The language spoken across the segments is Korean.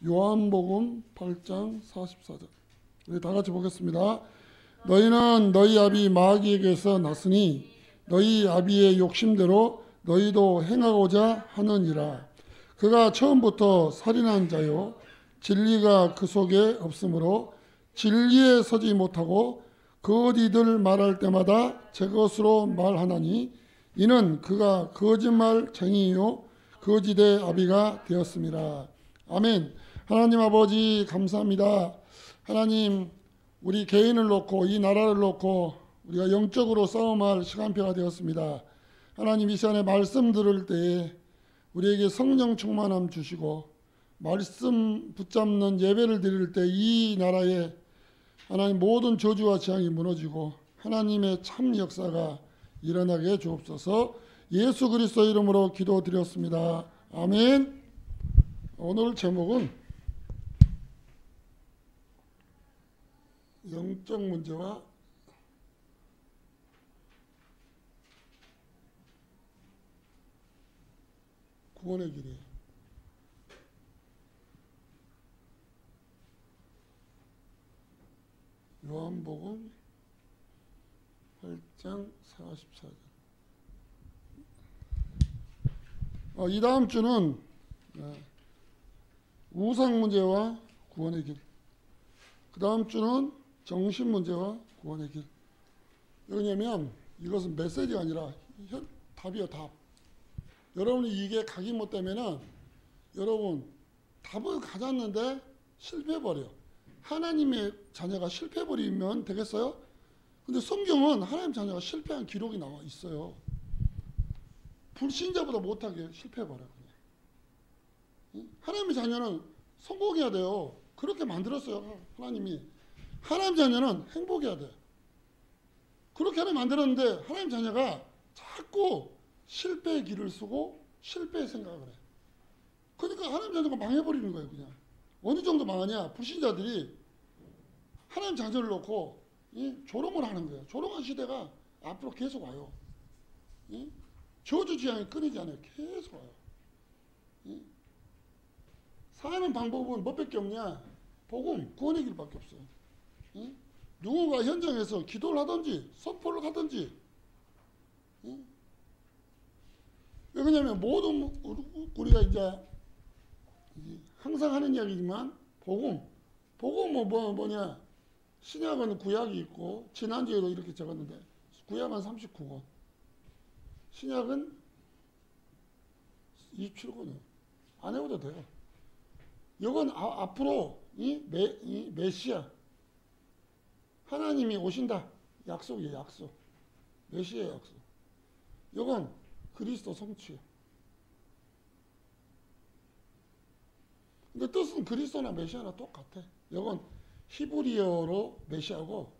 요한복음 8장 44절. 우리 다 같이 보겠습니다. 너희는 너희 아비 마귀에게서 났으니 너희 아비의 욕심대로 너희도 행하고자 하느니라. 그가 처음부터 살인한 자요 진리가 그 속에 없으므로 진리에 서지 못하고 거짓을 말할 때마다 제 것으로 말하나니 이는 그가 거짓말쟁이요 거짓의 아비가 되었습니다. 아멘. 하나님 아버지 감사합니다. 하나님, 우리 개인을 놓고 이 나라를 놓고 우리가 영적으로 싸움할 시간표가 되었습니다. 하나님, 이 시간에 말씀 들을 때에 우리에게 성령 충만함 주시고 말씀 붙잡는 예배를 드릴 때 이 나라에 하나님 모든 저주와 재앙이 무너지고 하나님의 참 역사가 일어나게 주옵소서. 예수 그리스도 이름으로 기도드렸습니다. 아멘. 오늘 제목은 영적 문제와 구원의 길이에요. 요한복음 8장 44절. 이 다음 주는 우상 문제와 구원의 길. 그 다음 주는 정신 문제와 구원의 길. 왜냐면 이것은 메시지가 아니라 답이요, 답. 여러분이 이게 각인 못 되면은 여러분 답을 가졌는데 실패해버려. 하나님의 자녀가 실패해버리면 되겠어요? 근데 성경은 하나님 자녀가 실패한 기록이 나와 있어요. 불신자보다 못하게 실패해버려. 하나님의 자녀는 성공해야 돼요. 그렇게 만들었어요. 하나님이. 하나님 자녀는 행복해야 돼. 그렇게 하나님 만들었는데 하나님 자녀가 자꾸 실패의 길을 쓰고 실패의 생각을 해. 그러니까 하나님 자녀가 망해버리는 거예요. 그냥. 어느 정도 망하냐. 불신자들이 하나님 자녀를 놓고 조롱을 하는 거예요. 조롱한 시대가 앞으로 계속 와요. 저주 지향이 끊이지 않아요. 계속 와요. 사는 방법은 뭐밖에 없냐. 복음, 구원의 길밖에 없어요. 누군가 현장에서 기도를 하든지 선포를 하든지. 왜 그러냐면 모든 우리가 이제 항상 하는 이야기지만 복음은 뭐냐. 신약은 구약이 있고 지난주에도 이렇게 적었는데 구약은 39권, 신약은 27권이에요. 안 해도 돼요. 이건 앞으로 이 메시아 하나님이 오신다. 약속이에요. 약속. 메시아의 약속. 이건 그리스도 성취예요. 근데 뜻은 그리스도나 메시아나 똑같아. 이건 히브리어로 메시아고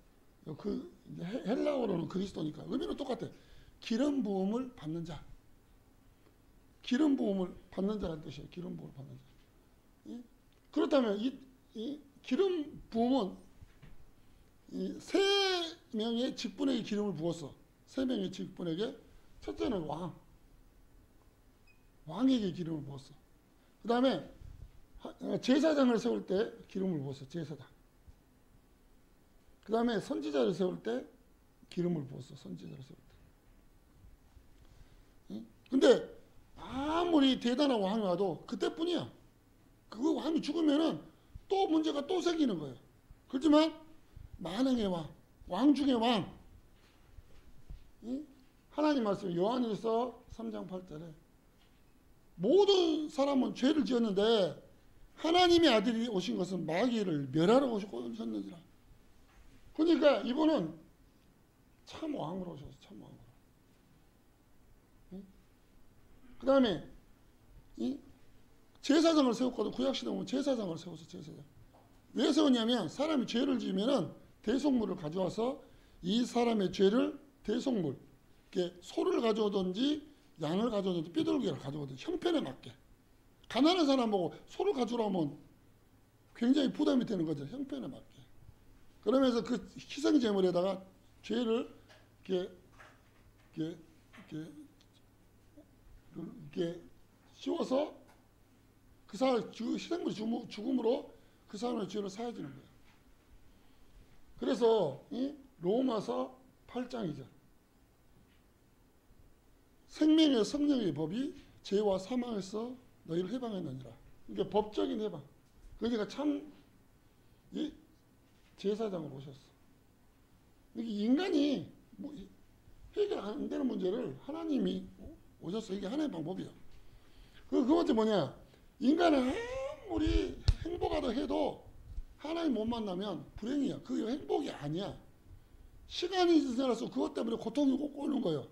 그 헬라어로는 그리스도니까 의미는 똑같아. 기름 부음을 받는 자. 기름 부음을 받는 자라는 뜻이에요. 기름 부음을 받는 자. 그렇다면 이 기름 부음은 이 세 명의 직분에게 기름을 부었어. 세 명의 직분에게. 첫째는 왕에게 기름을 부었어. 그 다음에 제사장을 세울 때 기름을 부었어. 제사장. 그 다음에 선지자를 세울 때 기름을 부었어. 선지자를 세울 때. 근데 아무리 대단한 왕이 와도 그때뿐이야. 그 왕이 죽으면은 또 문제가 또 생기는 거예요. 그렇지만 만왕의 왕 중의 왕. 하나님 말씀 요한일서 3장 8절에 모든 사람은 죄를 지었는데 하나님의 아들이 오신 것은 마귀를 멸하러 오셨느니라. 그러니까 이분은 참 왕으로 오셨어. 참 왕으로. 그 다음에 제사장을 세웠거든. 구약시대 보면 제사장을 세웠어. 제사장. 왜 세웠냐면 사람이 죄를 지으면은 대속물을 가져와서 이 사람의 죄를 대속물, 소를 가져오든지 양을 가져오든지 삐뚤기를 가져오든지 형편에 맞게. 가난한 사람 보고 소를 가져오면 굉장히 부담이 되는 거죠. 형편에 맞게. 그러면서 그 희생제물에다가 죄를 이렇게 씌워서 그 사람 희생물이 죽음으로 그 사람의 죄를 사해지는 거예요. 그래서 이 로마서 8장 2절 생명의 성령의 법이 죄와 사망에서 너희를 해방했느니라. 이게 법적인 해방. 그러니까 참 제사장을 오셨어. 인간이 해결 안 되는 문제를 하나님이 오셨어. 이게 하나님의 방법이야. 그 번째 뭐냐? 인간은 아무리 행복하다 해도 하나님 못 만나면 불행이야. 그게 행복이 아니야. 시간이 지나서 그것 때문에 고통이 꼭 오는 거예요.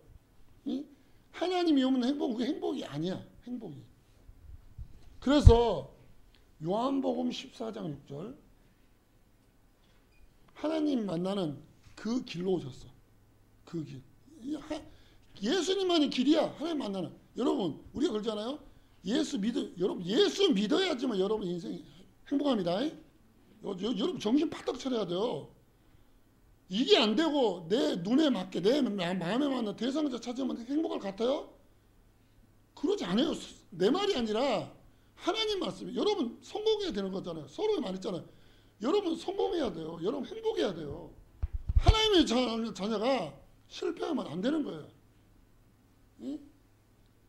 하나님이 오면 그게 행복이 아니야. 행복이. 그래서 요한복음 14장 6절 하나님 만나는 그 길로 오셨어. 그 길. 예수님만이 길이야. 하나님 만나는. 여러분 우리가 그러잖아요. 여러분 예수 믿어야지만 여러분 인생이 행복합니다. 여러분 정신 바짝 차려야 돼요. 이게 안 되고 내 눈에 맞게 내 마음에 맞는 대상자 찾으면 행복할 것 같아요? 그러지 않아요. 내 말이 아니라 하나님 말씀이. 여러분 성공해야 되는 거잖아요. 서로 말했잖아요. 여러분 성공해야 돼요. 여러분 행복해야 돼요. 하나님의 자녀가 실패하면 안 되는 거예요.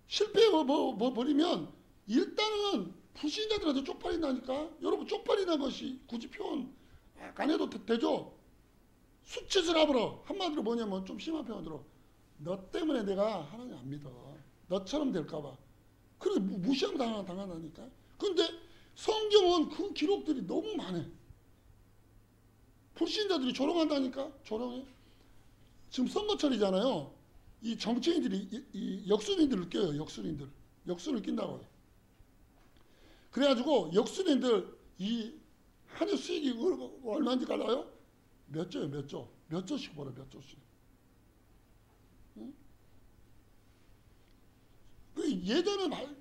실패해버리면 일단은 불신자들한테 쪽팔린다니까. 여러분 쪽팔리는 것이 굳이 표현 안 해도 되죠. 수치스러버려 한마디로 뭐냐면 좀 심한 표현으로 너 때문에 내가 하나님 안 믿어. 너처럼 될까봐. 그래서 무시하면 당한다니까. 그런데 성경은 그 기록들이 너무 많아. 불신자들이 조롱한다니까. 조롱해. 지금 선거철이잖아요. 이 정치인들이 이 역순인들을 껴요. 역순을 낀다고요. 그래가지고 역순인들 이 한 해 수익이 얼마인지 알아요? 몇 조씩 벌어. 몇 조씩. 응?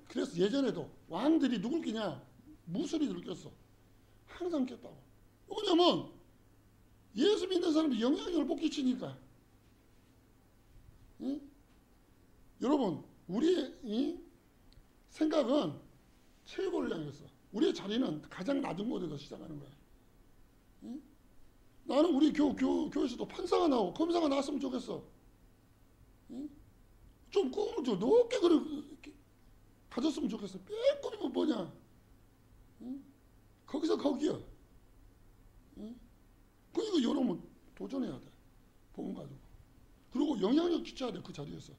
그래서 예전에도 왕들이 누굴 끼냐? 무술이들을 꼈어. 항상 꼈다고. 왜냐면 예수 믿는 사람이 영향력을 못 끼치니까. 응? 여러분 우리의 생각은 최고를 향해서 우리의 자리는 가장 낮은 곳에서 시작하는 거야. 응? 나는 우리 교회에서도 판사가 나오고 검사가 나왔으면 좋겠어. 응? 좀 꿈을 좀 높게 가졌으면 좋겠어. 빼꼼이 뭐냐? 응? 거기서 거기야. 응? 그러니까 여러분 도전해야 돼. 복음 가지고. 그리고 영향력 끼쳐야 돼. 그 자리에서.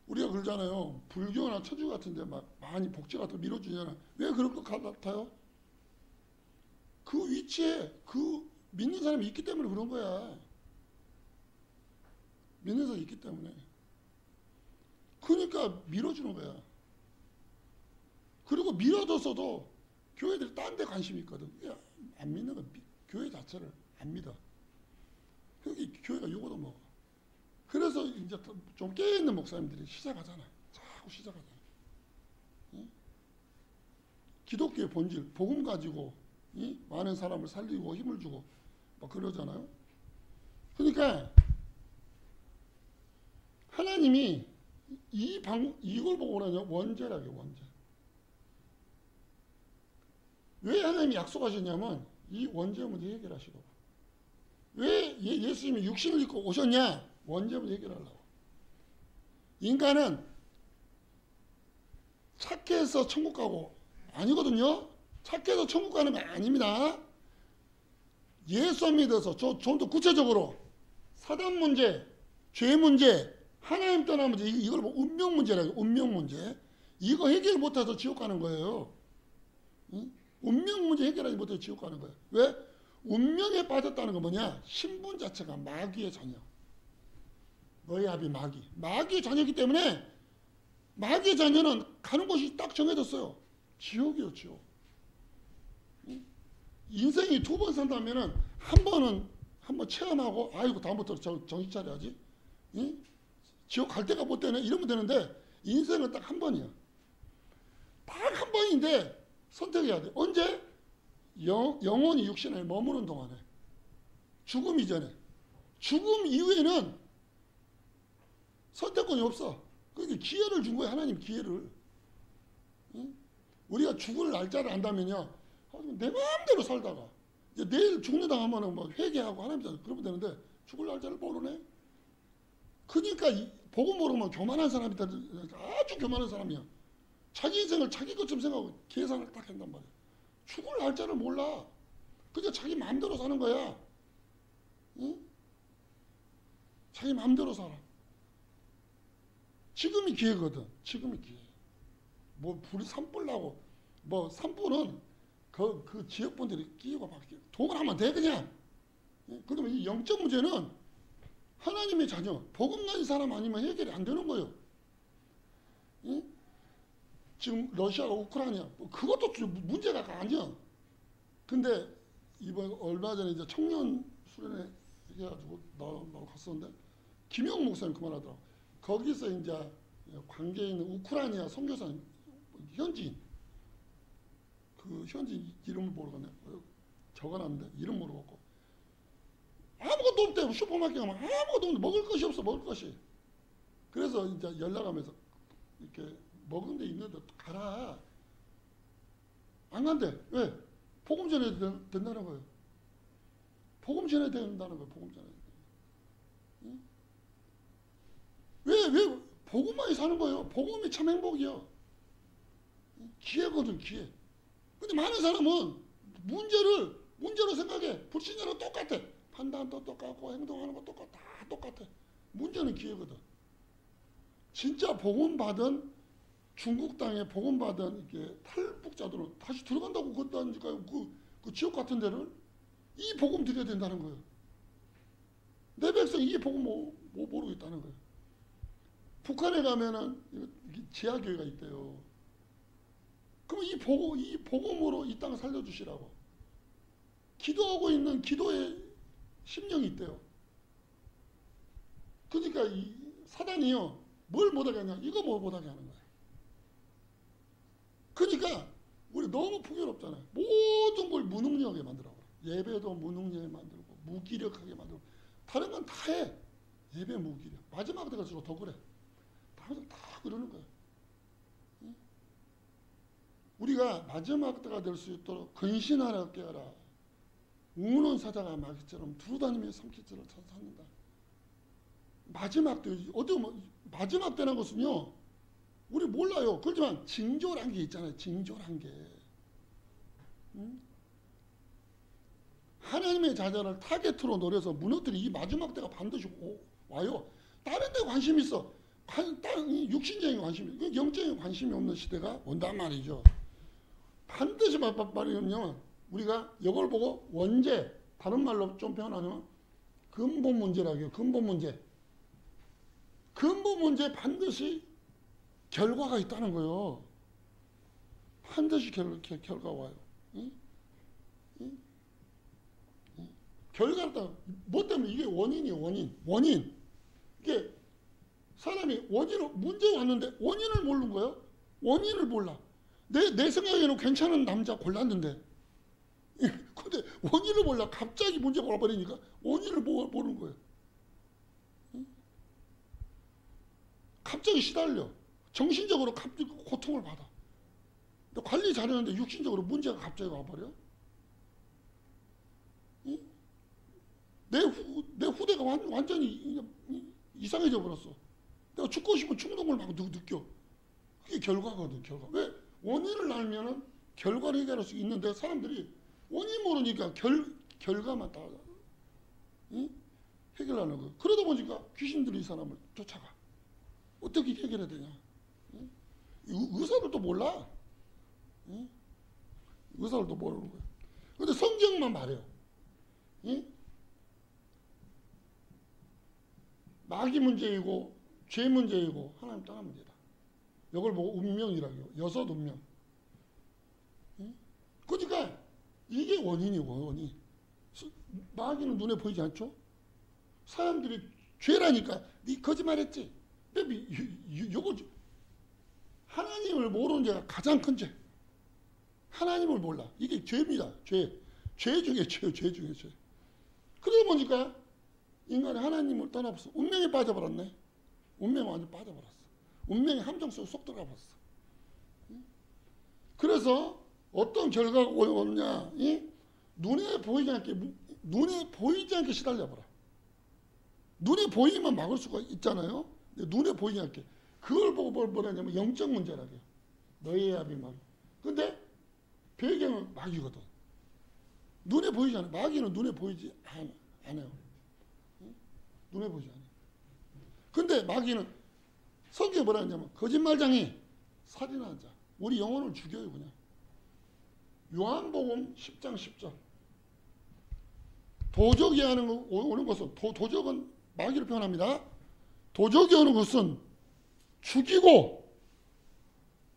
우리가 그러잖아요. 불교나 천주 같은 데 막 많이 복지 같은 거 밀어주잖아. 왜 그럴 것 같아요? 그 위치에 그 믿는 사람이 있기 때문에 그런 거야. 믿는 사람이 있기 때문에. 그러니까 밀어주는 거야. 그리고 밀어줬어도 교회들이 딴 데 관심이 있거든. 안 믿는 거 교회 자체를 안 믿어. 여기 교회가 요거도 먹어. 그래서 이제 좀 깨어있는 목사님들이 시작하잖아. 자꾸 시작하잖아. 응? 기독교의 본질, 복음 가지고 많은 사람을 살리고 힘을 주고 막 그러잖아요. 그러니까 하나님이 이걸 보고 그러냐? 원죄라게 원죄. 왜 하나님이 약속하셨냐면 이 원죄 문제 해결하시고. 왜 예수님이 육신을 입고 오셨냐? 원죄 문제 해결하려고. 인간은 착해서 천국 가고 아니거든요. 착해서 천국 가는 게 아닙니다. 예수 믿어서 좀 더 구체적으로 사단 문제, 죄 문제, 하나님 떠난 문제, 이걸 뭐 운명 문제라고. 운명 문제. 이거 해결 못해서 지옥 가는 거예요. 응? 운명 문제 해결하지 못해서 지옥 가는 거예요. 왜? 운명에 빠졌다는 건 뭐냐? 신분 자체가 마귀의 자녀. 너희 아비 마귀의 자녀이기 때문에 마귀의 자녀는 가는 곳이 딱 정해졌어요. 지옥이요, 지옥. 인생이 두 번 산다면은 한번 체험하고 아이고 다음부터 정신 차려야지. 지옥 갈 데가 못 되네 이러면 되는데 인생은 딱 한 번이야. 딱 한 번인데 선택해야 돼. 언제? 영혼이 육신에 머무는 동안에. 죽음 이전에. 죽음 이후에는 선택권이 없어. 그러니까 기회를 준 거야. 하나님 기회를. 응? 우리가 죽을 날짜를 안다면요, 내 마음대로 살다가 이제 내일 죽는다 하면은 뭐 회개하고 하나님 그러면 되는데 죽을 날짜를 모르네. 그러니까 복음 모르면 교만한 사람이다. 아주 교만한 사람이야. 자기 인생을 자기 것처럼 생각하고 계산을 딱 한단 말이야. 죽을 날짜를 몰라. 그냥 자기 마음대로 사는 거야. 응? 자기 마음대로 살아. 지금이 기회거든. 지금이 기회. 뭐 불이 산불 나고 뭐 산불은 그 지역분들이 끼고 막 돈을 하면 돼 그냥. 그러면 이 영적 문제는 하나님의 자녀, 복음 가진 사람 아니면 해결이 안 되는 거예요. 지금 러시아가 우크라이나 그것도 문제가 아니야. 근데 이번 얼마 전에 이제 청년 수련회 해가지고 나 갔었는데 김영 목사님 그만하더라고. 거기서 이제 관계에 있는 우크라이나 선교사 현지인 그 현지인 이름을 모르겠네. 적어놨는데 이름 모르겠고 아무것도 없대. 슈퍼마켓 가면 아무것도 없는데 먹을 것이 없어. 먹을 것이. 그래서 이제 연락하면서 이렇게 먹은 데 있는데 가라. 안 간대. 왜? 복음 전해야 된다는 거예요. 복음 전해야 된다는 거예요. 복음 전해야 된다. 왜? 복음만이 사는 거예요. 복음이 참 행복이요. 기회거든, 기회. 근데 많은 사람은 문제로 생각해. 불신자랑 똑같아. 판단도 똑같고 행동하는 거 다 똑같아. 문제는 기회거든. 진짜 복음 받은 중국 땅에 복음 받은 이렇게 탈북자들은 다시 들어간다고 그랬다니까요. 그 지역 같은 데를 이 복음 드려야 된다는 거예요. 내 백성 이 복음 모르고 있다는 거예요. 북한에 가면은 지하교회가 있대요. 그럼 이 복음으로 이 땅을 살려주시라고. 기도하고 있는 기도의 심령이 있대요. 그러니까 이 사단이요. 뭘 못하게 하냐. 이거 못하게 하는 거예요. 그러니까 우리 너무 풍요롭잖아요. 모든 걸 무능력하게 만들어버려. 예배도 무능력하게 만들고 무기력하게 만들고 다른 건 다 해. 예배 무기력. 마지막 때가 더 그래. 다 그러는 거예요. 우리가 마지막 때가 될 수 있도록 근신하라 깨어라. 우는 사자가 마귀처럼 두루다니며 삼키질을 찾는다. 마지막 때 마지막 때라는 것은요. 우리 몰라요. 그렇지만 징조란 게 있잖아요. 징조란 게. 하나님의 자녀를 타겟으로 노려서 무너뜨리 이 마지막 때가 반드시 와요. 다른 데 관심이 있어. 육신적인 관심이, 영적인 관심이 없는 시대가 온단 말이죠. 반드시 말이면 우리가 이걸 보고 원죄, 다른 말로 좀 표현하면 근본 문제라고요. 근본 문제. 근본 문제에 반드시 결과가 있다는 거예요. 반드시 결과 와요. 응? 응? 응? 결과를 뭐 때문에 이게 원인이에요. 원인. 이게 사람이 문제 왔는데 원인을 모르는 거예요. 원인을 몰라. 내 생각에는 괜찮은 남자 골랐는데 근데 원인을 몰라. 갑자기 문제가 와버리니까 원인을 모르는 거예요. 갑자기 시달려. 정신적으로 갑자기 고통을 받아. 관리 잘했는데 육신적으로 문제가 갑자기 와버려. 내 후대가 완전히 이상해져 버렸어. 내가 죽고 싶은 충동을 막 느껴. 그게 결과거든, 결과. 왜? 원인을 알면은 결과를 해결할 수 있는데 사람들이 원인 모르니까 결과만 다 해결하는 거예요. 그러다 보니까 귀신들이 이 사람을 쫓아가. 어떻게 해결해야 되냐. 의사들도 몰라. 의사들도 모르는 거예요. 근데 성경만 말해요. 마귀 문제이고 죄 문제이고 하나님 떠난 문제다. 이걸 보고 운명이라고요. 여섯 운명. 그러니까 이게 원인이에요. 원인. 마귀는 눈에 보이지 않죠? 사람들이 죄라니까 네 거짓말했지. 요거 하나님을 모르는 죄가 가장 큰 죄. 하나님을 몰라. 이게 죄입니다. 죄. 죄 중에 죄. 그러다 보니까 인간이 하나님을 떠나버렸어. 운명에 빠져버렸네. 운명에 완전 빠져버렸어. 운명의 함정 속에 쏙 들어가 버렸어. 그래서 어떤 결과가 오느냐? 눈에 보이지 않게 시달려버려. 눈에 보이면 막을 수가 있잖아요. 눈에 보이지 않게. 그걸 보고 뭐라냐면 영적 문제라고요. 너희의 합이 막. 근데 배경은 마귀거든. 눈에 보이지 않아. 마귀는 눈에 보이지 않아요. 눈에 보이지 않아요. 근데 마귀는 성경에 뭐라 하냐면 거짓말장이 살인하는 자. 우리 영혼을 죽여요 그냥. 요한복음 10장 10절. 도적이 오는 것은 도적은 마귀를 표현합니다. 도적이 오는 것은 죽이고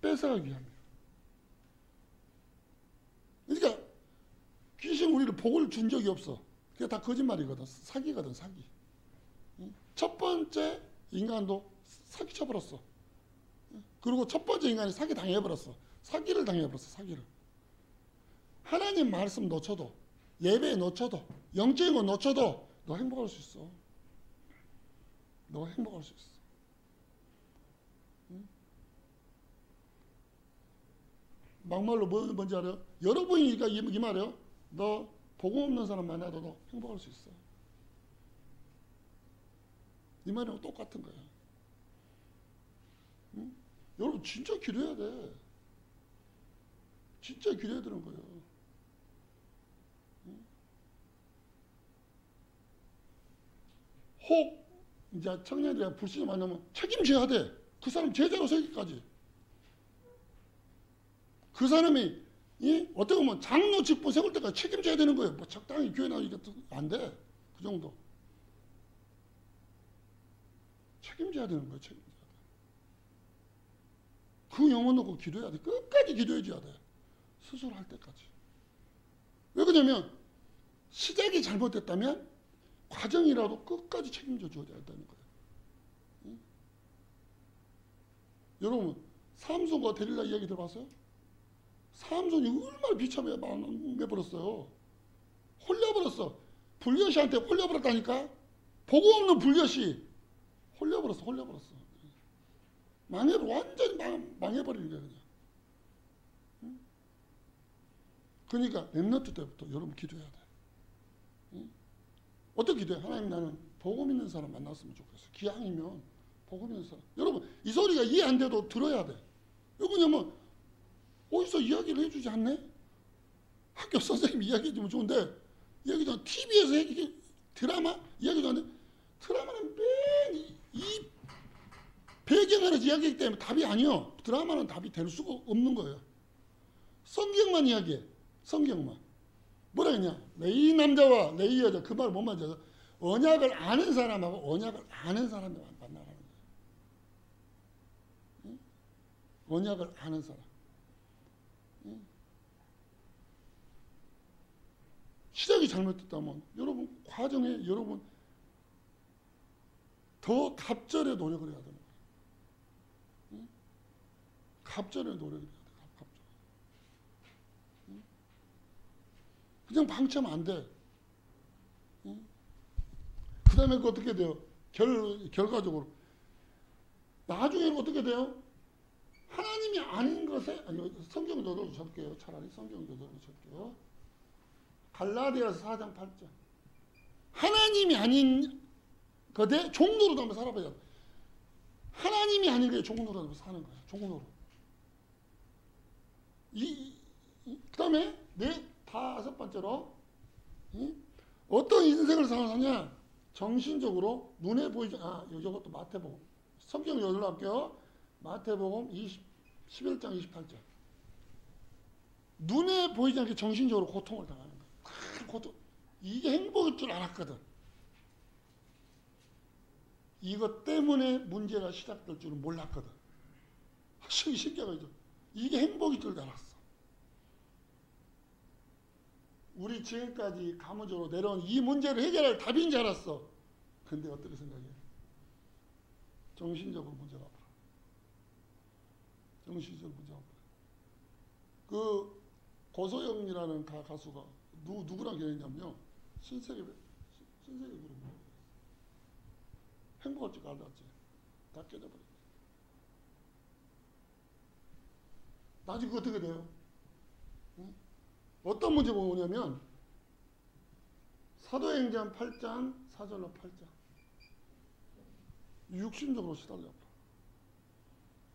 뺏어가기 위함이에요. 그러니까 귀신 우리를 복을 준 적이 없어. 그게 다 거짓말이거든. 사기거든 사기. 첫 번째 인간도 사기 쳐버렸어. 그리고 첫 번째 인간이 사기 당해버렸어. 사기를 당해버렸어. 사기를. 하나님 말씀 놓쳐도 예배 놓쳐도 영적인 거 놓쳐도 너 행복할 수 있어. 너 행복할 수 있어. 막말로 뭔지 알아요? 여러분이니까 이 말이에요. 너 복음 없는 사람 만나도 너 행복할 수 있어. 이 말이랑 똑같은 거야. 응? 여러분 진짜 기도해야 돼. 진짜 기도해야 되는 거예요. 응? 혹 이제 청년들이 불신을 만나면 책임져야 돼. 그 사람 제자로 세기까지. 그 사람이 어떻게 보면 장로 직분 세울 때까지 책임져야 되는 거예요. 뭐 적당히 교회 나오니까 안 돼. 그 정도. 책임져야 되는 거예요. 책임져야 돼. 그 영혼 놓고 기도해야 돼. 끝까지 기도해줘야 돼. 스스로 할 때까지. 왜 그러냐면 시작이 잘못됐다면 과정이라도 끝까지 책임져 줘야 된다는 거예요. 응? 여러분 삼손과 데릴라 이야기 들어봤어요? 삼손이 얼마나 비참해 망해버렸어요. 홀려버렸어. 불려시한테 홀려버렸다니까. 보고 없는 불려시 홀려버렸어. 완전히 망해버리는 거야 그냥. 응? 그러니까 렘넌트 때부터 여러분 기도해야 돼. 응? 어떻게 기도해? 하나님 나는 복음 있는 사람 만났으면 좋겠어. 기왕이면 복음 있는 사람. 여러분 이 소리가 이해 안 돼도 들어야 돼. 왜냐면 어디서 이야기를 해주지 않네? 학교 선생님이 이야기해주면 좋은데 이야기도 TV에서 드라마 이야기도 안 돼. 드라마는 맨 이 배경 안에서 이야기하기 때문에 답이 아니요. 드라마는 답이 될 수가 없는 거예요. 성경만 이야기해. 성경만. 뭐라 했냐? 레이 남자와 레이 여자 그 말 못 맞아서 언약을 아는 사람하고 언약을 아는 사람만 만나라는 거예요. 응? 언약을 아는 사람. 응? 시작이 잘못됐다면 여러분 과정에 여러분 더 갑절의 노력을 해야 되는 거예요. 응? 갑절의 노력을 해야 돼. 갑절. 응? 그냥 방치하면 안 돼. 응? 그 다음에 그 어떻게 돼요? 결과적으로 나중에는 어떻게 돼요? 하나님이 아닌 것에 성경 저도 적게요. 차라리 성경 저도 적게요. 갈라디아서 4장 8절. 하나님이 아닌 것에 종로로 한번 살아봐요. 하나님이 아닌 것에 종로로 사는 거예요. 종로로. 그 다음에 다섯 번째로 어떤 인생을 살아가냐? 정신적으로 눈에 보이지 이것도 마태복음. 성경 여기로 할게요. 마태복음 11장 28절. 눈에 보이지 않게 정신적으로 고통을 당하는 거예요. 큰 고통. 이게 행복일 줄 알았거든. 이것 때문에 문제가 시작될 줄은 몰랐거든. 신기하죠. 이게 행복일 줄 알았어. 우리 지금까지 가문적으로 내려온 이 문제를 해결할 답인 줄 알았어. 근데 어떻게 생각해? 정신적으로 문제가 없어. 정신적으로 문제가 없어. 그 고소영이라는 가수가 누구랑 결혼했냐면요. 신세계 그룹. 행복할 줄 알았지. 다 깨져버렸어. 나중에 어떻게 돼요? 응? 어떤 문제 보냐면 사도행전 8장, 사절로 8장. 육신적으로 시달려.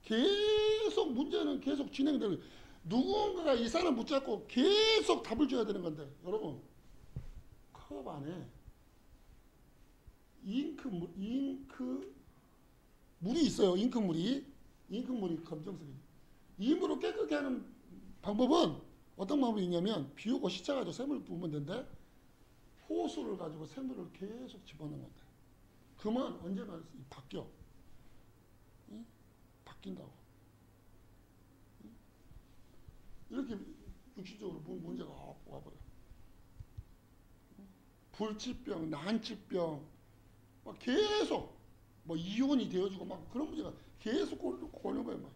계속 문제는 계속 진행되는 거예요. 누군가가 이 사람 붙잡고 계속 답을 줘야 되는 건데, 여러분, 컵 안에 물이 있어요. 잉크물이 검정색이에요. 이 물을 깨끗게 하는 방법은 어떤 방법이 있냐면, 비우고 시차 가지고 샘을 부으면 되는데, 호수를 가지고 샘물을 계속 집어넣는 건데, 그러면 언제나 바뀌어. 응? 바뀐다고. 응? 이렇게 육신적으로 문제가 와버려. 불치병, 난치병, 막 계속 뭐 이혼이 되어지고 막 그런 문제가 계속 오는 거예요. 막.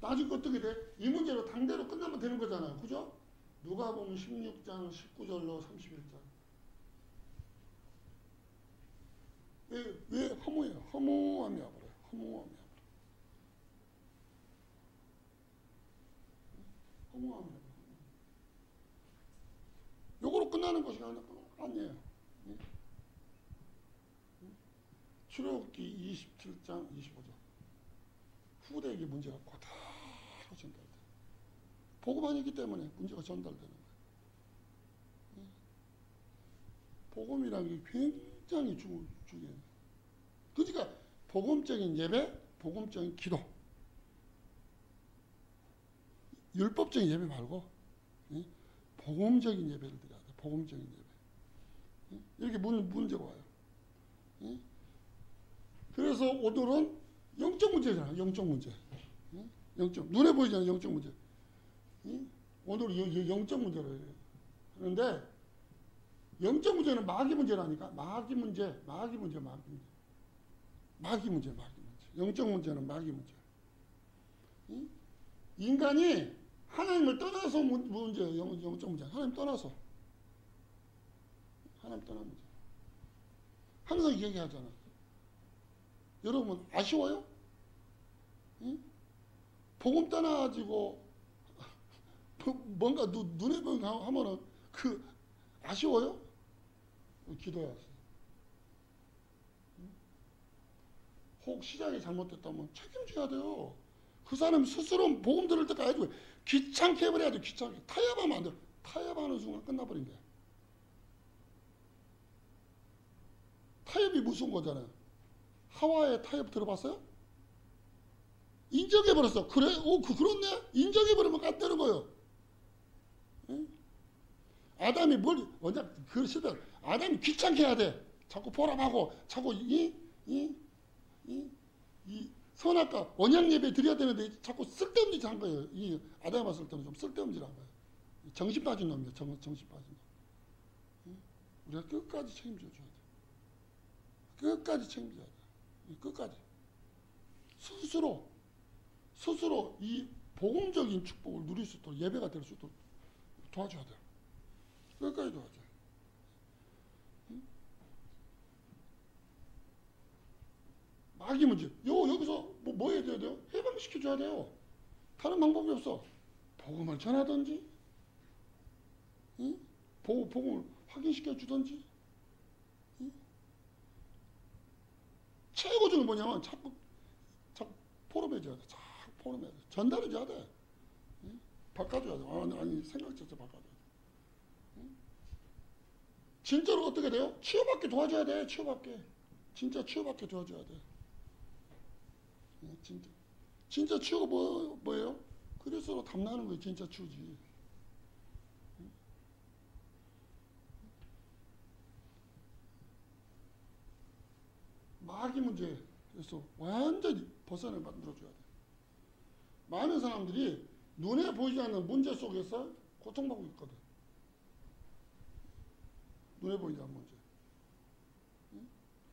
나중에 어떻게 돼? 이 문제로 당대로 끝나면 되는 거잖아요. 그죠? 누가복음 16장 19절로 31절. 왜 허무해요? 허무함이 와버려요. 허무함이 와버려요. 허무함이 와버려요. 요거로 끝나는 것이 아니에요. 출애굽기 27장 25절. 후대에게 문제가 그대로 전달돼요. 복음만이 있기 때문에 문제가 전달되는 거예요. 복음이라는 게 굉장히 중요해요. 그러니까 복음적인 예배, 복음적인 기도. 율법적인 예배 말고 복음적인 예배를 드려야 돼. 복음적인 예배. 이렇게 문제가 와요. 그래서 오늘은 영적 문제잖아. 영적 문제. 영적. 눈에 보이잖아. 영적 문제. 오늘은 영적 문제로 해요. 그런데 영적 문제는 마귀 문제라니까. 마귀 문제. 영적 문제는 마귀 문제. 인간이 하나님을 떠나서 문제예요. 영적 문제. 하나님 떠나서. 하나님 떠난 문제. 항상 얘기하잖아. 여러분 아쉬워요? 응? 복음 떠나가지고 뭔가 눈에 보이는 하면은 그 아쉬워요? 기도해야 돼. 혹 시작이 잘못됐다면 책임져야 돼요. 그 사람 스스로 복음 들을 때까지 귀찮게 해버려야 돼. 귀찮게. 타협하면 안 돼. 타협하는 순간 끝나버린대. 타협이 무슨 거잖아요. 하와의 타협 들어봤어요? 인정해버렸어. 그래? 그렇네? 인정해버리면 깐다는 거예요. 응? 아담이 그 실패. 아담이 귀찮게 해야 돼. 자꾸 보람하고, 자꾸 선악과 언약 예배 드려야 되는데 자꾸 쓸데없는 짓 한 거예요. 아담이 봤을 때는 좀 쓸데없는 짓 한 거예요. 정신 빠진 놈이에요. 정신 빠진 놈. 우리가 끝까지 책임져 줘야 돼. 끝까지 책임져야 돼. 끝까지. 스스로 이 복음적인 축복을 누릴 수 있도록 예배가 될 수 있도록 도와줘야 돼. 끝까지 도와줘야 돼. 마귀 문제. 여기서 뭐 해야 돼요? 해방시켜줘야 돼요. 다른 방법이 없어. 복음을 전하든지, 복음을 확인시켜주든지. 최고적인 뭐냐면 자꾸 포럼해줘야 돼. 자꾸 포럼해야 돼. 전달해줘야 돼. 바꿔줘야 돼. 아니 생각 자체 바꿔줘야 돼. 진짜로 어떻게 돼요? 치유받게 도와줘야 돼. 치유받게. 진짜 치유받게 도와줘야 돼. 진짜 치유가 뭐예요? 그리스도로 담나는 거예요. 진짜 치유지. 마귀 문제에서 완전히 벗어나 만들어줘야 돼. 많은 사람들이 눈에 보이지 않는 문제 속에서 고통받고 있거든. 눈에 보이지 않는 문제.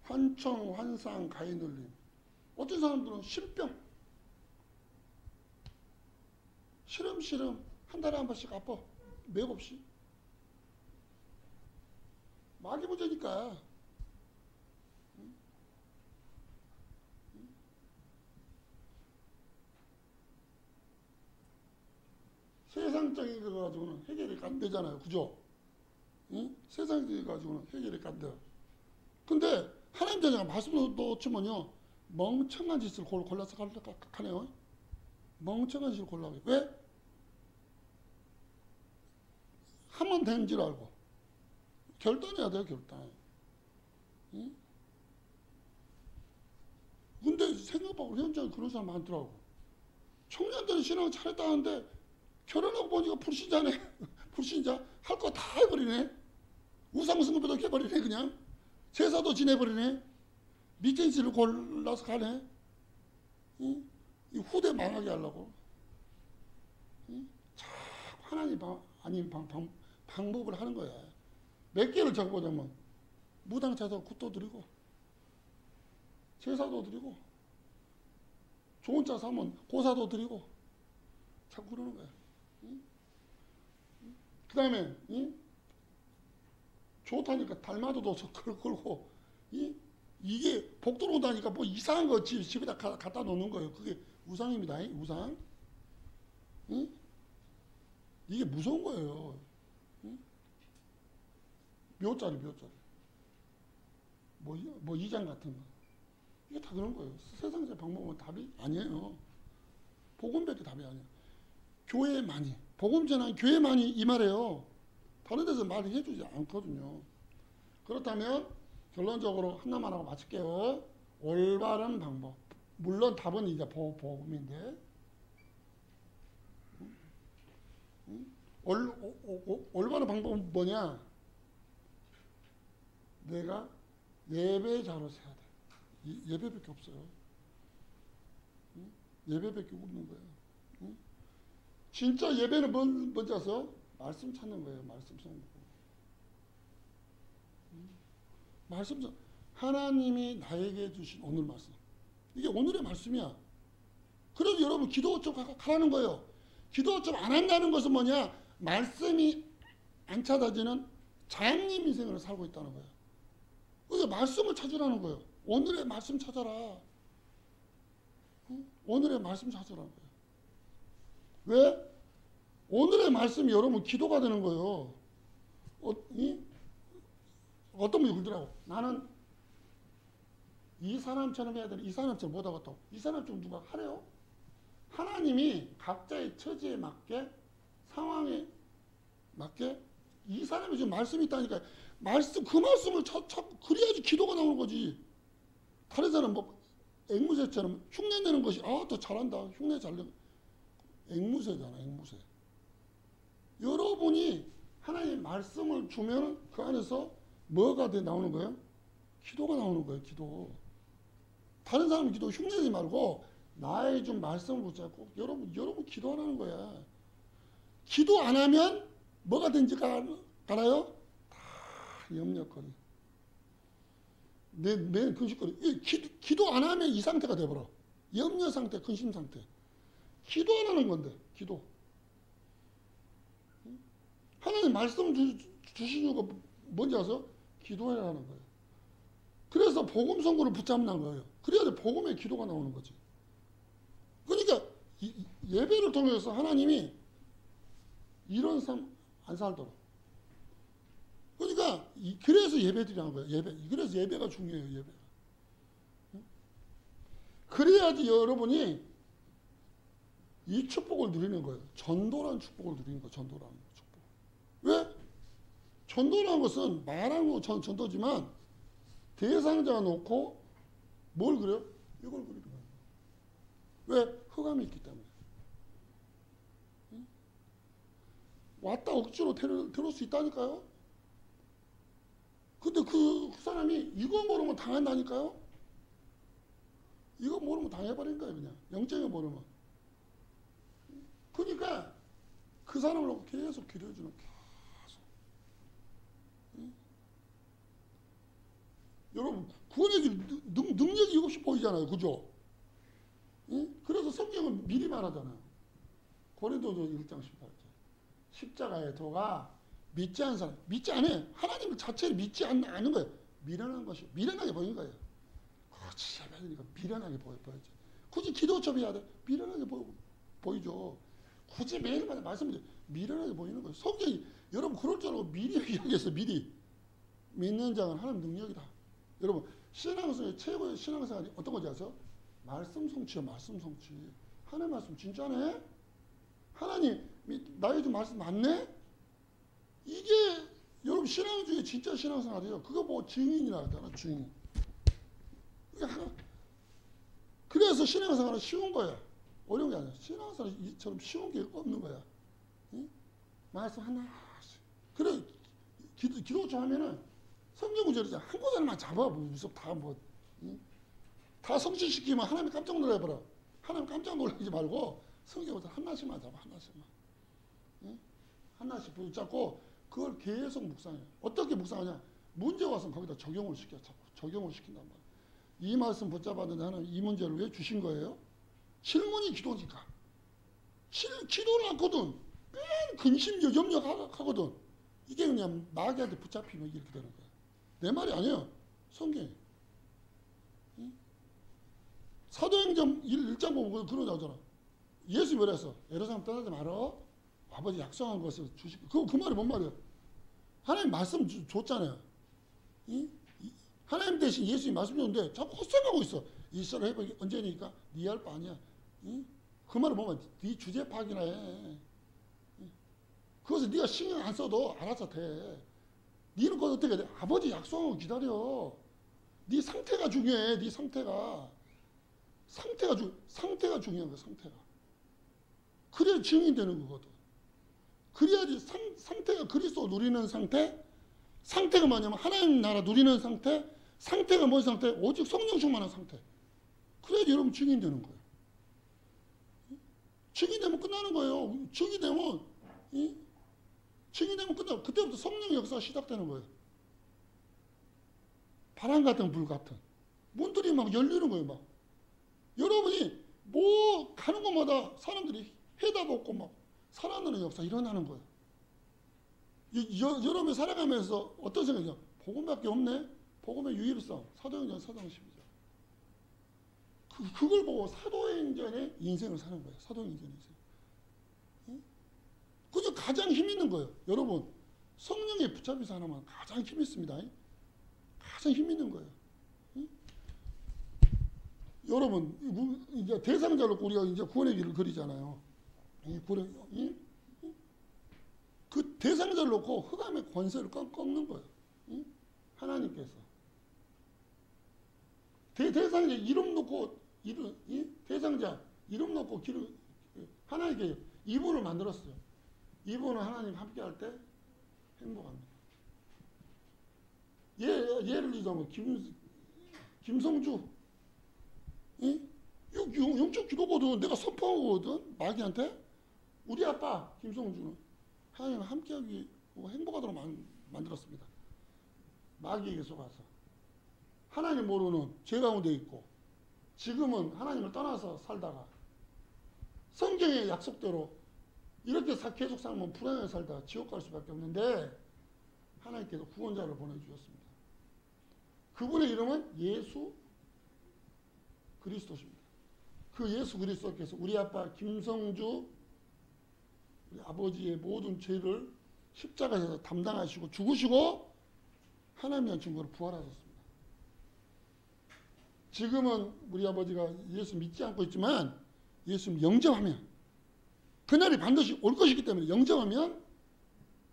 환청, 환상, 가해눌림. 어떤 사람들은 실병. 시름시름 한 달에 한 번씩 아파. 맥없이. 마귀 문제니까. 세상적인 거 가지고는 해결이 안 되잖아요. 그죠? 응? 세상적인 거 가지고는 해결이 안 돼요. 근데 하나님 자녀가 말씀을 놓치면요. 멍청한 짓을 골라서 하네요. 멍청한 짓을 골라요. 왜? 하면 되는 줄 알고. 결단해야 돼요, 결단. 응? 근데 생각보다 현장에 그런 사람 많더라고. 청년들이 신앙을 잘했다는데 결혼하고 보니까 불신자네. 불신자. 할 거 다 해버리네. 우상승배도 해버리네, 그냥. 제사도 지내버리네. 미친 짓을 골라서 가네. 응? 이 후대 망하게 하려고. 응? 참, 하나님 아닌 방법을 하는 거야. 몇 개를 적어보자면, 무당 찾아 굿도 드리고, 제사도 드리고, 좋은 차 사면 고사도 드리고, 자꾸 그러는 거야. 응? 그 다음에, 응? 좋다니까 달마도도 걸고, 이게 복도로 온다니까 뭐 이상한 거 집에다 갖다 놓는 거예요. 그게 우상입니다. 우상. 응? 이게 무서운 거예요. 응? 묘짜리. 뭐 이장 같은 거. 이게 다 그런 거예요. 세상의 방법은 답이 아니에요. 복음밖에 답이 아니에요. 교회만이, 복음 전한 교회만이 이 말이에요. 다른 데서 말을 해주지 않거든요. 그렇다면 결론적으로 하나만 하고 마칠게요. 올바른 방법. 물론 답은 이제 복음인데 올바른 방법은 뭐냐? 내가 예배자로 세야 돼. 예배밖에 없어요. 예배밖에 없는 거예요. 진짜 예배는 뭔지 아세요? 말씀 찾는 거예요. 말씀 성공. 말씀 하나님이 나에게 주신 오늘 말씀. 이게 오늘의 말씀이야. 그래서 여러분 기도 좀 하라는 거예요. 기도 좀 안 한다는 것은 뭐냐? 말씀이 안 찾아지는 장님 인생을 살고 있다는 거예요. 그래서 말씀을 찾으라는 거예요. 오늘의 말씀 찾아라. 오늘의 말씀 찾으라는 거예요. 왜? 오늘의 말씀이 여러분 기도가 되는 거예요. 어떤 분이 그러더라고. 나는 이 사람처럼 해야 되는 이 사람처럼 못하겠다고. 이 사람처럼 누가 하래요? 하나님이 각자의 처지에 맞게 상황에 맞게 이 사람이 지금 말씀이 있다니까 그 말씀을 찾고 그래야지 기도가 나오는 거지. 다른 사람 뭐 앵무새처럼 흉내내는 것이 더 잘한다. 흉내 잘 내는 앵무새잖아. 앵무새. 여러분이 하나님 말씀을 주면 그 안에서 뭐가 나오는 거예요? 기도가 나오는 거예요. 기도. 다른 사람 기도 흉내내지 말고 나의 좀 말씀을 붙잡고 여러분 기도하라는 거야. 기도 안 하면 뭐가 된지 알아요? 다 염려거리. 내 근심거리. 기도 안 하면 이 상태가 돼버려. 염려 상태, 근심 상태. 기도 안 하는 건데, 기도. 하나님 말씀 주시는 거 뭔지 아세요? 기도해라는 거예요. 그래서 복음 선고를 붙잡는 거예요. 그래야 복음의 기도가 나오는 거지. 그러니까 예배를 통해서 하나님이 이런 삶 안 살도록. 그러니까 그래서 예배드리는 거예요. 그래서 예배가 중요해요. 예배가. 그래야지 여러분이 이 축복을 누리는 거예요. 전도라는 축복을 누리는 거예요. 전도라는 축복. 왜? 전도라는 것은 말하는 거 전도지만 대상자 놓고 뭘 그래요? 이걸 그리는 거예요. 왜? 흑암이 있기 때문에. 왔다 억지로 데려올 수 있다니까요. 근데 그 사람이 이거 모르면 당한다니까요. 이거 모르면 당해버린 거예요. 그냥 영적인 모르면. 그러니까 그 사람을 놓고 계속 기도해주는 계속. 여러분 구원의 능력이 없이 보이잖아요. 그죠? 그래서 성경은 미리 말하잖아요. 고린도서 1장 18절. 십자가의 도가 믿지 않은 사람, 믿지 않아요. 하나님 자체를 믿지 않는 거예요. 미련한 것이, 미련하게 보인 거예요. 그렇지, 예배니까 미련하게 보여야지. 굳이 기도 좀 해야 돼. 미련하게 보이죠. 굳이 매일마다 말씀드려 미련하게 보이는 거예요. 성경이 여러분 그럴 줄 알고 미리 이야기했어요. 미리. 믿는 자는 하나님 능력이다. 여러분 신앙생활 최고의 신앙생활이 어떤 건지 아세요? 말씀 성취요. 말씀 성취. 하나님 말씀 진짜네? 하나님 나에게 좀 말씀 맞네? 이게 여러분 신앙 중에 진짜 신앙생활이에요. 그거 뭐 증인이라 하잖아. 증인. 그래서 신앙생활은 쉬운 거야. 어려운 게 아니야. 신앙생활은 이처럼 쉬운 게 없는 거야. 응? 말씀 하나씩. 그래 기도 좀 하면은 성경 구절이잖아. 한 구절만 잡아. 무섭 다 뭐. 응? 다 성취시키면 하나님 깜짝 놀라버려. 하나님 깜짝 놀라지 말고 성경 구절 하나씩만 잡아. 하나씩만. 응? 하나씩 붙잡고 그걸 계속 묵상해. 어떻게 묵상하냐? 문제가 와서 거기다 적용을 시켜. 적용을 시킨단 말이야. 이 말씀 붙잡았는데 하나님 이 문제를 왜 주신 거예요? 질문이 기도니까. 기도를 하거든. 맨 근심 염려하거든. 이게 그냥 마귀한테 붙잡히면 이렇게 되는 거야. 내 말이 아니에요. 성경에. 응? 사도행전 1장 보면 그런 나오잖아. 예수 뭐라 했어? 예루살렘 떠나지 말어. 아버지 약속한 것을 주시고. 그 말이 뭔 말이야? 하나님 말씀 줬잖아요. 응? 하나님 대신 예수님 말씀 줬는데 자꾸 헛생각하고 있어. 이스라엘 회복이 언제니까 네 할 바 아니야. 응? 그 말을 보면 네 주제 파악이나 해. 응? 그것을 네가 신경 안 써도 알아서 돼. 네는 그것 어떻게 돼? 아버지 약속하고 기다려. 네 상태가 중요해. 네 상태가 중요한 거야. 상태가. 그래야 증인되는 거거든. 그래야지 상태가 그리스도 누리는 상태. 상태가 뭐냐면 하나님 나라 누리는 상태. 상태가 뭔 상태? 오직 성령 충만한 상태. 그래야지 여러분 증인되는 거예요. 증인되면 끝나는 거예요. 증인되면 끝나고 그때부터 성령 역사가 시작되는 거예요. 바람 같은 불 같은 문들이 막 열리는 거예요. 막 여러분이 뭐 가는 곳마다 사람들이 해답없고 막 살아나는 역사 일어나는 거예요. 여러분이 살아가면서 어떤 생각이냐? 복음밖에 없네. 복음의 유일성. 사도행전 4장 12절. 그걸 보고 사도행전의 인생을 사는 거예요. 사도행전 인생. 그게 가장 힘 있는 거예요. 여러분 성령에 붙잡혀서 하나만 가장 힘 있습니다. 가장 힘 있는 거예요. 여러분 이제 대상자로 우리가 이제 구원의 길을 그리잖아요. 그 대상자를 놓고 흑암의 권세를 꺾는 거예요. 하나님께서 대상자 이름 놓고 대상자 이름 놓고 길을 하나님께 이분을 만들었어요. 이분은 하나님 함께 할 때 행복합니다. 예를 들자면 김성주 영적 기도거든. 내가 선포한 거거든. 마귀한테 우리 아빠 김성주는 하나님 함께하기 행복하도록 만들었습니다. 마귀에게 속아서 하나님 모르는 죄 가운데 있고 지금은 하나님을 떠나서 살다가 성경의 약속대로 이렇게 계속 살면 불안하게 살다가 지옥 갈 수밖에 없는데 하나님께서 구원자를 보내주셨습니다. 그분의 이름은 예수 그리스도십니다. 그 예수 그리스도께서 우리 아빠 김성주 우리 아버지의 모든 죄를 십자가에서 담당하시고 죽으시고 하나님의 증거로 부활하셨습니다. 지금은 우리 아버지가 예수 믿지 않고 있지만 예수 영접하면 그날이 반드시 올 것이기 때문에 영접하면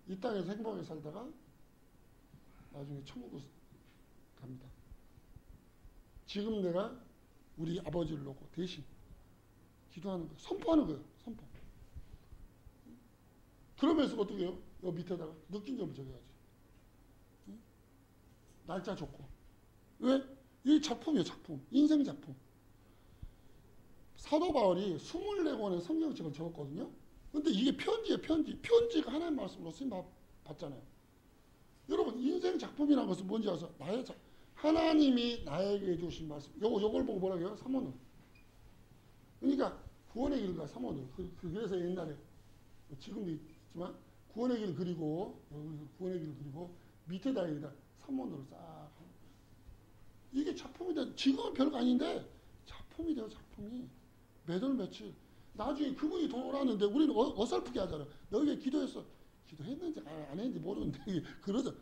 이 땅에서 행복하게 살다가 나중에 천국으로 갑니다. 지금 내가 우리 아버지를 놓고 대신 기도하는 거예요. 선포하는 거예요. 선포. 그러면서 어떻게 해요? 여기 밑에다가 느낀 점을 적어야지. 날짜 좋고. 왜? 이 작품이에요. 작품. 인생 작품. 사도 바울이 24권의 성경책을 적었거든요. 근데 이게 편지예요. 편지가 하나님 말씀으로 쓰임 받잖아요. 여러분 인생 작품이라는 것은 뭔지 아세요? 하나님이 나에게 주신 말씀. 요걸 보고 뭐라고 해요? 사모는. 그러니까 구원의 길과 사모는. 그래서 옛날에 지금도 있지만 구원의 길을 그리고 구원의 길을 그리고 밑에다 여기다 사모를 싹. 이게 작품이 돼. 지금은 별거 아닌데 작품이 돼요. 작품이. 몇 월 며칠 나중에 그분이 돌아왔는데 우리는 어설프게 하잖아. 너 왜 기도했어? 기도했는지 안 했는지 모르는데 그러죠.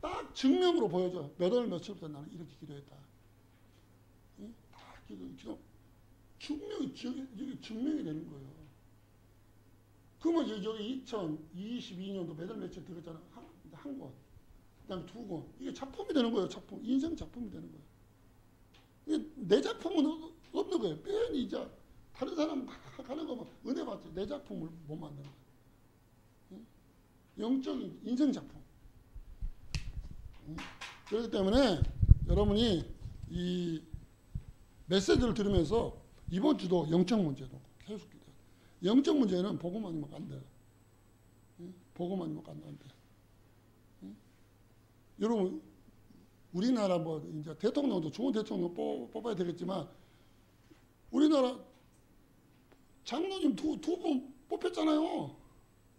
딱 증명으로 보여줘. 몇 월 며칠부터 나는 이렇게 기도했다. 응? 다 기도 증명이 되는 거예요. 그러면 여기 2022년도 몇 월 며칠 들었잖아. 한 권, 그다음 두 권. 이게 작품이 되는 거예요. 작품, 인생 작품이 되는 거예요. 이게 내 작품은 없는 거예요. 괜히 이제 다른 사람 가는 거면 은혜 받지. 내 작품을 못 만드는 거예요. 응? 영적인 인생 작품. 응? 그렇기 때문에 여러분이 이 메시지를 들으면서 이번 주도 영적 문제도 계속 기도해요. 영적 문제는 보고만 있으면 안 돼요. 보고만 있으면 안 돼. 여러분, 우리나라 뭐 이제 대통령도 좋은 대통령 뽑아야 되겠지만 우리나라 장로님 두 번 뽑혔잖아요.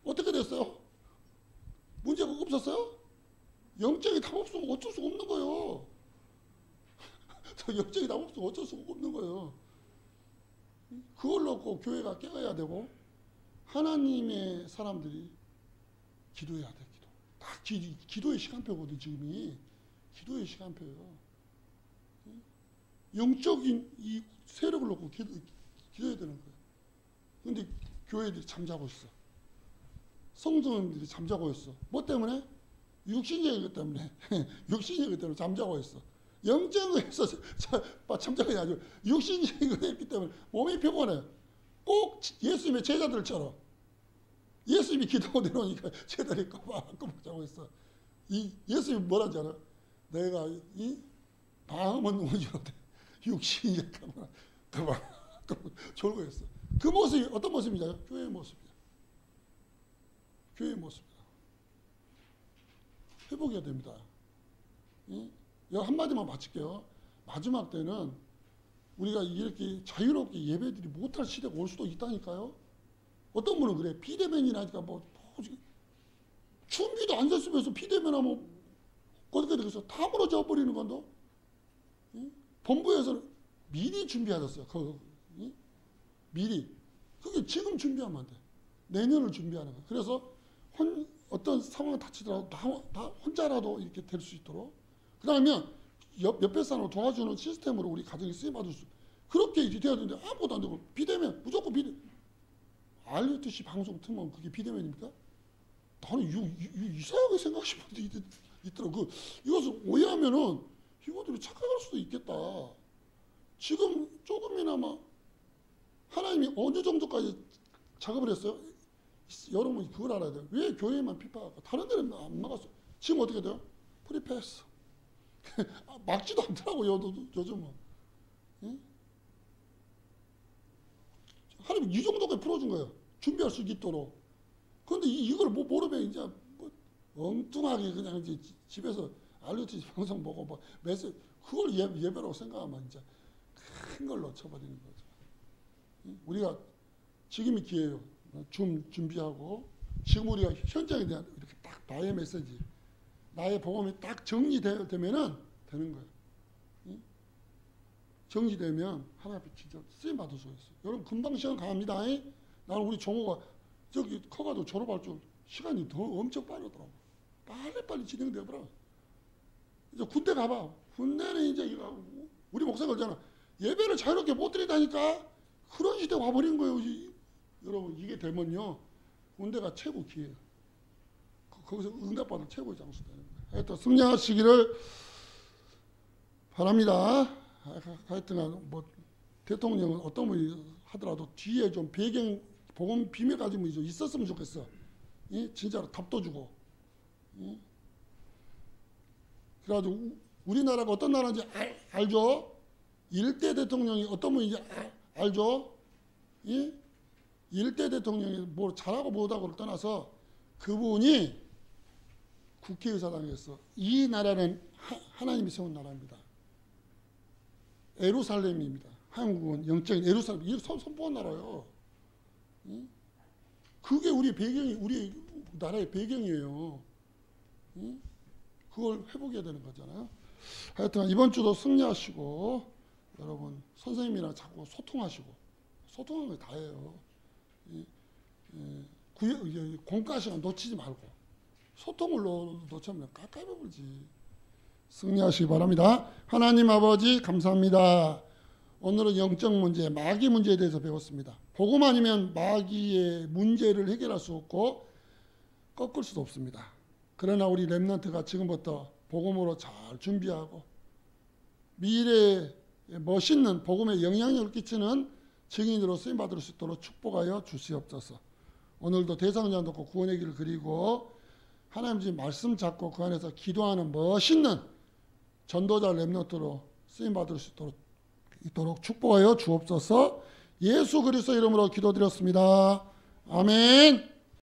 어떻게 됐어요? 문제가 없었어요? 영적이 답 없으면 어쩔 수가 없는 거예요. 영적이 답 없으면 어쩔 수가 없는 거예요. 그걸 놓고 교회가 깨어야 되고 하나님의 사람들이 기도해야 돼. 딱 기도의 시간표거든. 지금이 기도의 시간표예요. 영적인 이 세력을 놓고 기도해야 되는 거예요. 그런데 교회들이 잠자고 있어. 성도님들이 잠자고 있어. 뭐 때문에? 육신적이기 때문에. 육신적이기 때문에 잠자고 있어. 영적인 거에서 잠자고 있는 아니고 육신적인 거 했기 때문에 몸이 피곤해. 꼭 예수님의 제자들처럼 예수님이 기도하고 내려오니까 제자들이 꼬박꼬박 자고 있어. 예수님이 뭐라지 않아? 내가 이 마음은 온유로되 육신이 약하구나. 꼬박꼬박 졸고 있어. 그 모습이 어떤 모습이냐? 교회의 모습이야. 교회의 모습이야. 회복해야 됩니다. 한마디만 마칠게요. 마지막 때는 우리가 이렇게 자유롭게 예배들이 못할 시대가 올 수도 있다니까요. 어떤 분은 그래. 비대면이라니까 준비도 안 됐으면서 비대면하면 어떻게 되겠어? 다 무너져 버리는 건데. 본부에서는 미리 준비하셨어요. 미리. 그게 지금 준비하면 안 돼. 내년을 준비하는 거예요. 그래서 어떤 상황이 닥치더라도 다 혼자라도 이렇게 될 수 있도록. 그 다음에 옆에 사람을 도와주는 시스템으로 우리 가정이 쓰임받을 수. 그렇게 이제 돼야 되는데 아무것도 안 되고 비대면, 무조건 비대면. RUTC 방송 틀면 그게 비대면입니까? 나는 이상하게 생각하시는 분들이 있더라고. 이것을 오해하면은 이것들이 착각할 수도 있겠다. 지금 조금이나마 하나님이 어느 정도까지 작업을 했어요? 여러분이 그걸 알아야 돼요. 왜 교회만 핍박하고 다른 데는 안 막았어? 지금 어떻게 돼요? 프리패스. 막지도 않더라고요, 요즘은. 응? 하나님 이 정도까지 풀어준 거예요. 준비할 수 있도록. 그런데 이걸 모르면 이제 엉뚱하게 그냥 이제 집에서 RUTC 방송 보고 메시지 그걸 예배라고 생각하면 이제 큰 걸 놓쳐버리는 거죠. 우리가 지금이 기회예요. 준비하고 지금 우리가 현장에 대한 이렇게 딱 나의 메시지, 나의 복음이 딱 정리되면은 되는 거예요. 정리되면 하나님 앞에 진짜 쓰임 받을 수가 있어요. 여러분 금방 시간 가합니다. 나는 우리 종호가 저기 커가도 졸업할 줄 시간이 더 엄청 빠르더라고. 빨리 진행되어버려. 이제 군대 가봐. 군대는 이제 우리 목사가 그러잖아. 예배를 자유롭게 못 드린다니까. 그런 시대 와버린 거예요. 여러분 이게 되면요. 군대가 최고 기회예요. 거기서 응답받을 최고의 장소 되는 거예요. 하여튼 승리하시기를 바랍니다. 하여튼 뭐 대통령은 어떤 분이 하더라도 뒤에 좀 배경 복음 비밀 가지고 좀 있었으면 좋겠어. 진짜로 답도 주고. 그래가지고 우리나라가 어떤 나라인지 알죠? 일대 대통령이 어떤 분인지 알죠? 일대 대통령이 뭐 잘하고 못하고를 떠나서 그분이 국회의사당에서 이 나라는 하나님이 세운 나라입니다. 예루살렘입니다. 한국은 영적인 예루살렘, 이 선포한 나라예요. 그게 우리 배경이, 우리 나라의 배경이에요. 그걸 회복해야 되는 거잖아요. 하여튼 이번 주도 승리하시고 여러분 선생님이랑 자꾸 소통하시고 소통하는 게 다예요. 공과 시간 놓치지 말고 소통을 놓치면 깝깝해버리지. 승리하시기 바랍니다. 하나님 아버지 감사합니다. 오늘은 영적 문제, 마귀 문제에 대해서 배웠습니다. 복음 아니면 마귀의 문제를 해결할 수 없고 꺾을 수도 없습니다. 그러나 우리 렘넌트가 지금부터 복음으로 잘 준비하고 미래에 멋있는 복음에 영향력을 끼치는 증인으로 쓰임받을 수 있도록 축복하여 주시옵소서. 오늘도 대상자 놓고 구원의 길을 그리고 하나님 주신 말씀 잡고 그 안에서 기도하는 멋있는 전도자 렘넌트로 쓰임받을 수 있도록 축복하여 주옵소서. 예수 그리스도 이름으로 기도드렸습니다. 아멘.